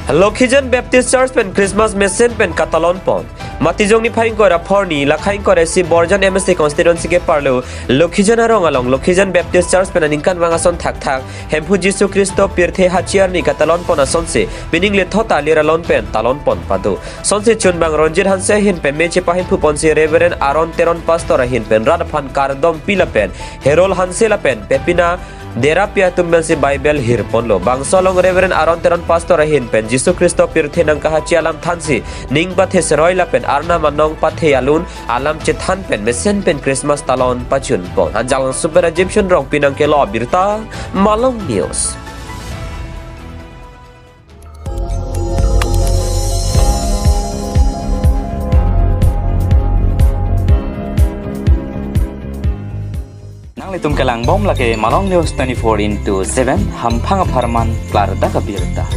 Lokhijan Baptist Church pen Christmas Mission pen Katalon pon. Matijong ni phaing kora phorni lakhaing kore si Borjan MSC constituency ke parlo Lokhijan arong along Lokhijan Baptist Church pen ningkan wangason thak thak hempu Jisu Kristo pirthe hachiar ni Katalon pon asonse meaning le thota liralon pen talon pon padu sonse chunbang Ronjit Hanse hin pen meche pahin pu pon si Reverend Aaron Teron Pastor hin pen radphan kardom pila pen Herol Hanse la pen pepina Derapia tumben si Bible hirpon lo bangsolong Reverend Aaron Teron Pastor hin pen Jisu Kristo pirthe nang kahachi alam thansi ning pathe seroi la pen arna manong pathe alun alam chethan pen mesen pen Christmas talon pachun pon hanjalang super Egyptian rong pinang kelo birta Malong News. Itum kelang bom lake Malong News 24/7 hampang aparman klar da kabirta.